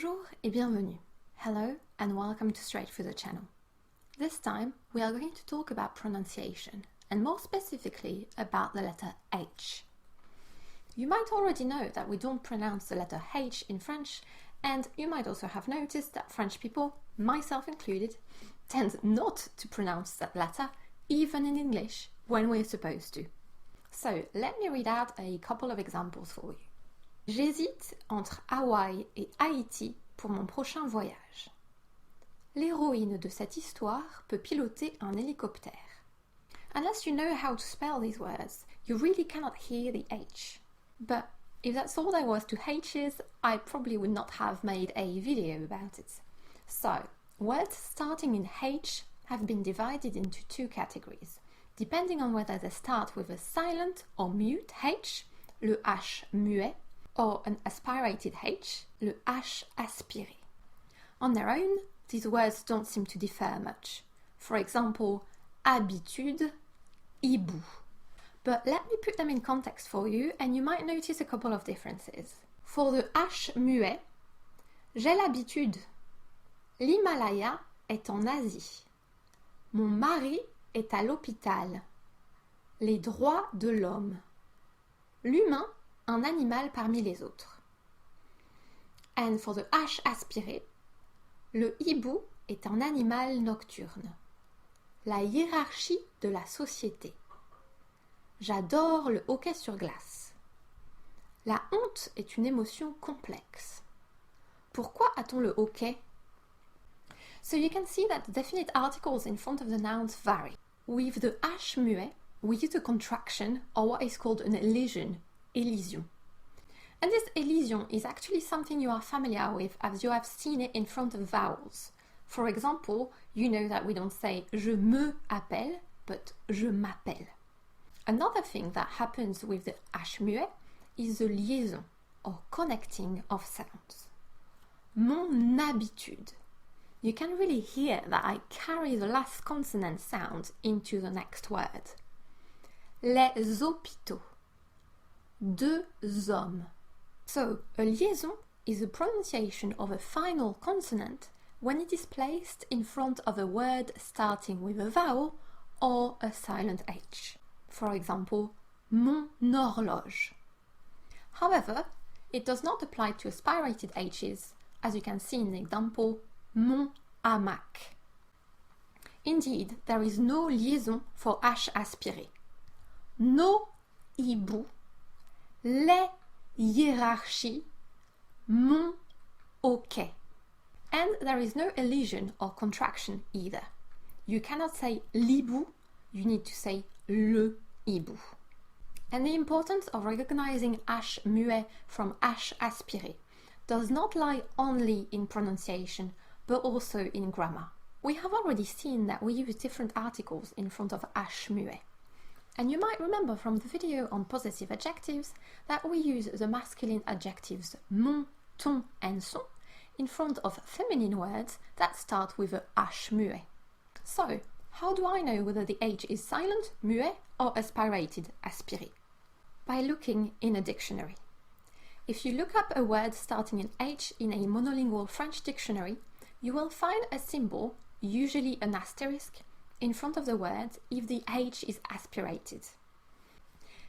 Bonjour et bienvenue. Hello and welcome to Straight Through the channel. This time we are going to talk about pronunciation and more specifically about the letter H. You might already know that we don't pronounce the letter H in French, and you might also have noticed that French people, myself included, tend not to pronounce that letter even in English when we're supposed to. So let me read out a couple of examples for you. J'hésite entre Hawaï et Haïti pour mon prochain voyage. L'héroïne de cette histoire peut piloter un hélicoptère. Unless you know how to spell these words, you really cannot hear the H. But if that's all there was to H's, I probably would not have made a video about it. So, words starting in H have been divided into two categories, depending on whether they start with a silent or mute H, le H muet, or an aspirated H, le H aspiré. On their own, these words don't seem to differ much. For example, habitude, hibou. But let me put them in context for you and you might notice a couple of differences. For the H muet, j'ai l'habitude. L'Himalaya est en Asie. Mon mari est à l'hôpital. Les droits de l'homme. L'humain, un animal parmi les autres. And for the H aspiré, le hibou est un animal nocturne. La hiérarchie de la société. J'adore le hockey sur glace. La honte est une émotion complexe. Pourquoi a-t-on le hockey? So you can see that the definite articles in front of the nouns vary. With the H muet, we use a contraction or what is called an elision, elision. And this elision is actually something you are familiar with as you have seen it in front of vowels. For example, you know that we don't say je me appelle, but je m'appelle. Another thing that happens with the H muet is the liaison or connecting of sounds. Mon habitude. You can really hear that I carry the last consonant sound into the next word. Les hôpitaux. Deux hommes. So, a liaison is a pronunciation of a final consonant when it is placed in front of a word starting with a vowel or a silent H. For example, mon horloge. However, it does not apply to aspirated H's, as you can see in the example, mon hamac. Indeed, there is no liaison for H aspiré. Nos hiboux, les hiérarchies, mon hockey. And there is no elision or contraction either. You cannot say l'hibou, you need to say le hibou. And the importance of recognizing H muet from H aspiré does not lie only in pronunciation, but also in grammar. We have already seen that we use different articles in front of H muet. And you might remember from the video on possessive adjectives that we use the masculine adjectives mon, ton and son in front of feminine words that start with a H muet. So, how do I know whether the H is silent, muet, or aspirated, aspiré? By looking in a dictionary. If you look up a word starting in H in a monolingual French dictionary, you will find a symbol, usually an asterisk, in front of the word if the H is aspirated.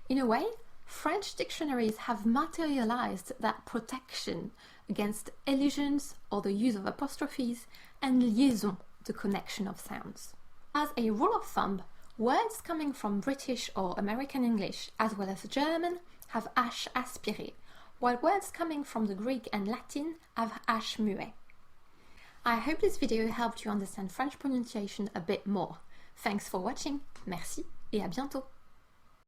In a way, French dictionaries have materialized that protection against elisions or the use of apostrophes and liaison, the connection of sounds. As a rule of thumb, words coming from British or American English as well as German have H aspiré, while words coming from the Greek and Latin have H muet. I hope this video helped you understand French pronunciation a bit more. Thanks for watching, merci et à bientôt!